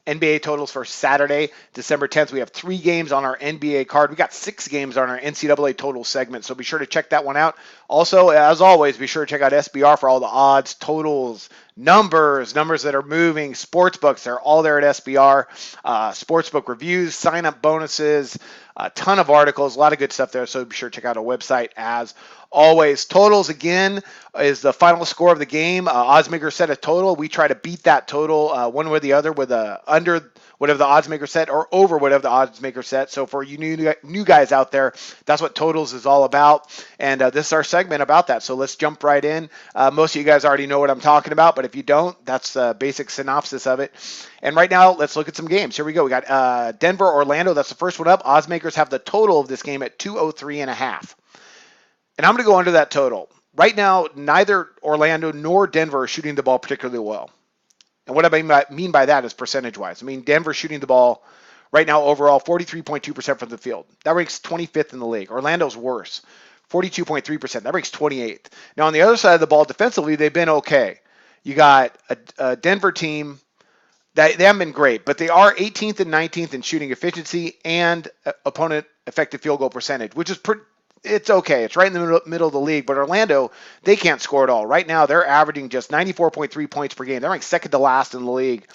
NBA totals for Saturday, December 10th. We have 3 games on our NBA card. We got 6 games on our NCAA total segment, so be sure to check that one out. Also, as always, be sure to check out SBR for all the odds, totals, numbers that are moving, sports books. They're all there at SBR. Sportsbook reviews, sign-up bonuses, a ton of articles, a lot of good stuff there, so be sure to check out our website as always. Totals, again, is the final score of the game. Oddsmaker set a total. We try to beat that total one way or the other with a under whatever the oddsmaker set or over whatever the oddsmaker set. So for you new guys out there, that's what totals is all about. And this is our segment about that. So let's jump right in. Most of you guys already know what I'm talking about, but if you don't, that's the basic synopsis of it. And right now, let's look at some games. Here we go. We got Denver, Orlando. That's the first one up. Oddsmakers have the total of this game at 203.5. And I'm going to go under that total. Right now, neither Orlando nor Denver are shooting the ball particularly well. And what I mean by that is percentage-wise. I mean, Denver's shooting the ball right now overall 43.2% from the field. That ranks 25th in the league. Orlando's worse, 42.3%. That ranks 28th. Now, on the other side of the ball, defensively, they've been okay. You got a Denver team that they haven't been great, but they are 18th and 19th in shooting efficiency and opponent effective field goal percentage, which is it's okay. It's right in the middle of the league. But Orlando, they can't score at all. Right now, they're averaging just 94.3 points per game. They're ranked second to last in the league.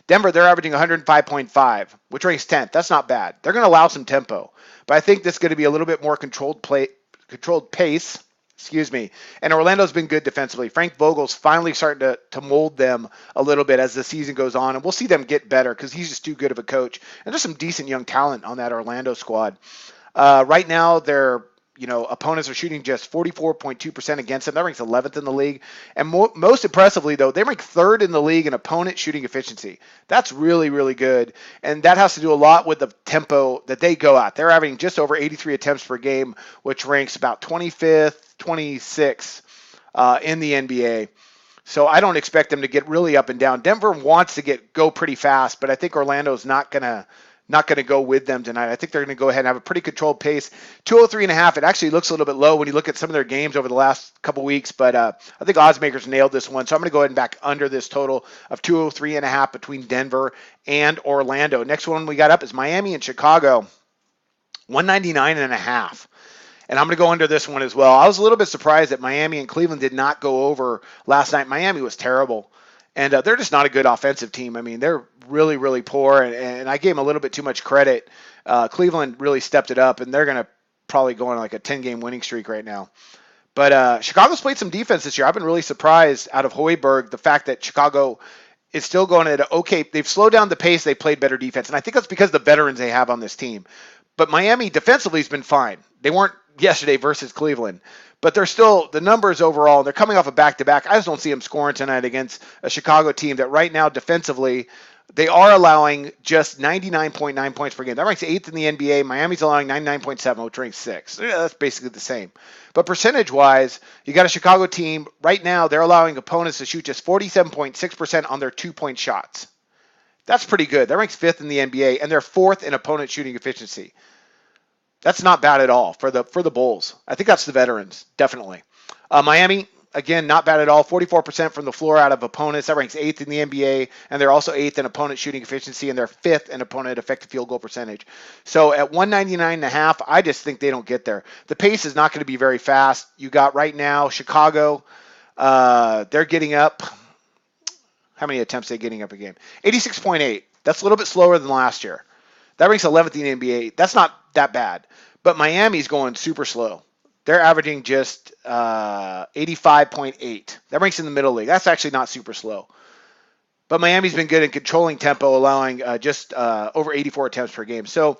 Denver, they're averaging 105.5, which ranks 10th. That's not bad. They're going to allow some tempo. But I think this is going to be a little bit more controlled pace. And Orlando's been good defensively. Frank Vogel's finally starting to mold them a little bit as the season goes on. And we'll see them get better because he's just too good of a coach. And there's some decent young talent on that Orlando squad. Right now, they're opponents are shooting just 44.2% against them. That ranks 11th in the league. And most impressively, though, they rank 3rd in the league in opponent shooting efficiency. That's really, really good. And that has to do a lot with the tempo that they go at. They're averaging just over 83 attempts per game, which ranks about 25th, 26th in the NBA. So I don't expect them to get really up and down. Denver wants to go pretty fast, but I think Orlando's not going to go with them tonight. I think they're going to go ahead and have a pretty controlled pace. 203.5, it actually looks a little bit low when you look at some of their games over the last couple weeks, but I think Oddsmakers nailed this one. So I'm going to go ahead and back under this total of 203.5 between Denver and Orlando. Next one we got up is Miami and Chicago, 199.5. And I'm going to go under this one as well. I was a little bit surprised that Miami and Cleveland did not go over last night. Miami was terrible. And they're just not a good offensive team. I mean, they're really, really poor, and I gave them a little bit too much credit. Cleveland really stepped it up, and they're going to probably go on like a 10-game winning streak right now. But Chicago's played some defense this year. I've been really surprised out of Hoiberg, the fact that Chicago is still going at okay. They've slowed down the pace. They played better defense, and I think that's because of the veterans they have on this team. But Miami defensively has been fine. They weren't yesterday versus Cleveland. But they're still, the numbers overall, they're coming off a back-to-back. I just don't see them scoring tonight against a Chicago team that right now defensively, they are allowing just 99.9 points per game. That ranks 8th in the NBA. Miami's allowing 99.7, which ranks 6th. Yeah, that's basically the same. But percentage-wise, you got a Chicago team, right now they're allowing opponents to shoot just 47.6% on their 2-point shots. That's pretty good. That ranks 5th in the NBA, and they're 4th in opponent shooting efficiency. That's not bad at all for the Bulls. I think that's the veterans, definitely. Miami, again, not bad at all. 44% from the floor out of opponents. That ranks 8th in the NBA, and they're also 8th in opponent shooting efficiency, and they're 5th in opponent effective field goal percentage. So at 199.5, I just think they don't get there. The pace is not going to be very fast. You got right now Chicago. They're getting up. How many attempts are they getting up a game? 86.8. That's a little bit slower than last year. That ranks 11th in the NBA. That's not that bad. But Miami's going super slow. They're averaging just 85.8. That ranks in the middle league. That's actually not super slow. But Miami's been good in controlling tempo, allowing just over 84 attempts per game. So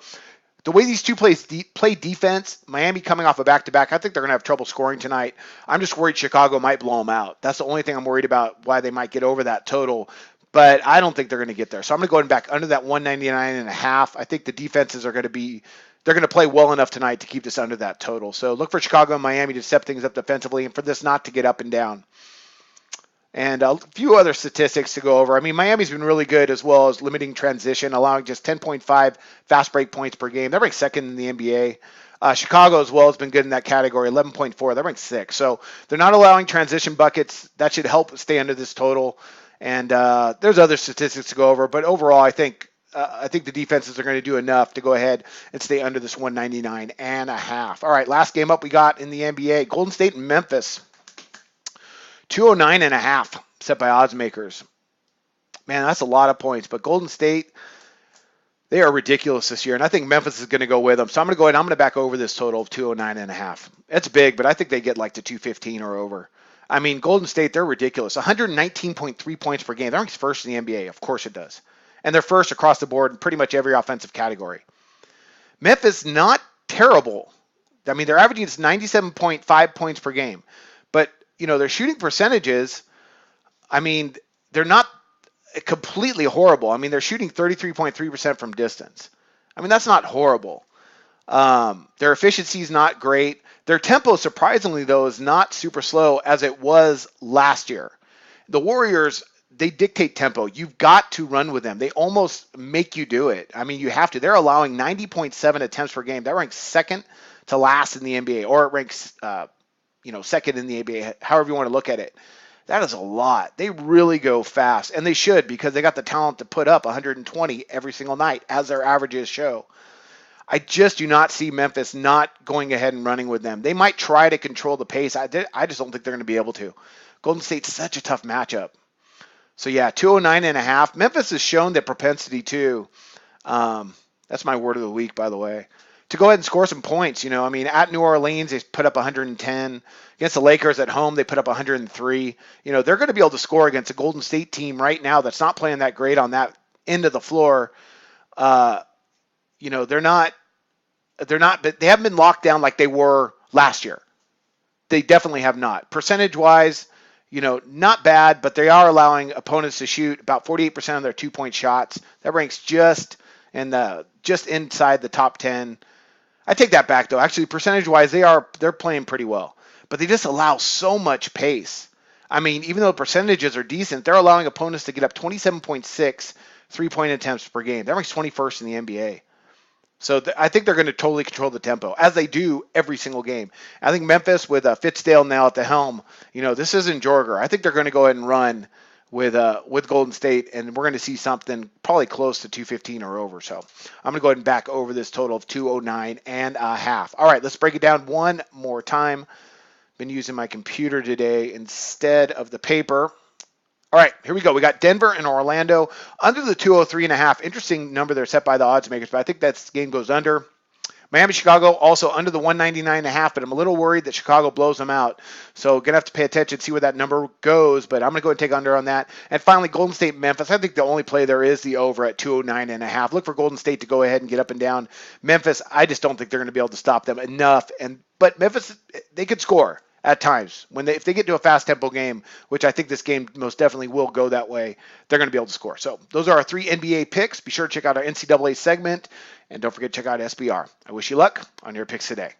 the way these two play defense, Miami coming off a back-to-back, I think they're going to have trouble scoring tonight. I'm just worried Chicago might blow them out. That's the only thing I'm worried about, why they might get over that total. But I don't think they're going to get there. So I'm going to go back under that 199.5. I think the defenses are going to they're going to play well enough tonight to keep this under that total. So look for Chicago and Miami to step things up defensively and for this not to get up and down. And a few other statistics to go over. I mean, Miami's been really good as well as limiting transition, allowing just 10.5 fast break points per game. That ranks 2nd in the NBA. Chicago as well has been good in that category, 11.4. That ranks 6th. So they're not allowing transition buckets. That should help stay under this total. And there's other statistics to go over, but overall, I think the defenses are going to do enough to go ahead and stay under this 199.5. All right, last game up we got in the NBA: Golden State and Memphis. 209.5 set by odds makers. Man, that's a lot of points. But Golden State, they are ridiculous this year, and I think Memphis is going to go with them. So I'm going to go ahead and I'm going to back over this total of 209.5. It's big, but I think they get like to 215 or over. I mean, Golden State, they're ridiculous. 119.3 points per game. They're ranked first in the NBA. Of course it does. And they're first across the board in pretty much every offensive category. Memphis, not terrible. I mean, their averaging is 97.5 points per game. But, their shooting percentages, I mean, they're not completely horrible. I mean, they're shooting 33.3% from distance. I mean, that's not horrible. Their efficiency is not great. Their tempo, surprisingly, though, is not super slow as it was last year. The Warriors, they dictate tempo. You've got to run with them. They almost make you do it. I mean, you have to. They're allowing 90.7 attempts per game. That ranks second to last in the NBA, or it ranks, second in the NBA, however you want to look at it. That is a lot. They really go fast, and they should, because they got the talent to put up 120 every single night, as their averages show. I just do not see Memphis not going ahead and running with them. They might try to control the pace. I just don't think they're going to be able to. Golden State's such a tough matchup. So, yeah, 209.5. Memphis has shown that propensity, too. That's my word of the week, by the way. To go ahead and score some points. At New Orleans, they put up 110. Against the Lakers at home, they put up 103. They're going to be able to score against a Golden State team right now that's not playing that great on that end of the floor. They're not, but they haven't been locked down like they were last year. They definitely have not. Percentage-wise, not bad, but they are allowing opponents to shoot about 48% of their two-point shots. That ranks just inside the top 10. I take that back, though. Actually, percentage-wise, they're playing pretty well, but they just allow so much pace. I mean, even though the percentages are decent, they're allowing opponents to get up 27.6 three-point attempts per game. That ranks 21st in the NBA. So I think they're going to totally control the tempo, as they do every single game. I think Memphis, with Fitzdale now at the helm, this isn't Jorger. I think they're going to go ahead and run with Golden State, and we're going to see something probably close to 215 or over. So I'm going to go ahead and back over this total of 209.5. All right, let's break it down one more time. Been using my computer today instead of the paper. All right, here we go. We got Denver and Orlando under the 203.5. Interesting number there set by the odds makers, but I think that game goes under. Miami, Chicago also under the 199.5, but I'm a little worried that Chicago blows them out. So going to have to pay attention, see where that number goes, but I'm going to go ahead and take under on that. And finally, Golden State, Memphis. I think the only play there is the over at 209.5. Look for Golden State to go ahead and get up and down. Memphis, I just don't think they're going to be able to stop them enough. But Memphis, they could score at times. If they get to a fast tempo game, which I think this game most definitely will go that way, they're going to be able to score. So those are our 3 NBA picks. Be sure to check out our NCAA segment, and don't forget to check out SBR. I wish you luck on your picks today.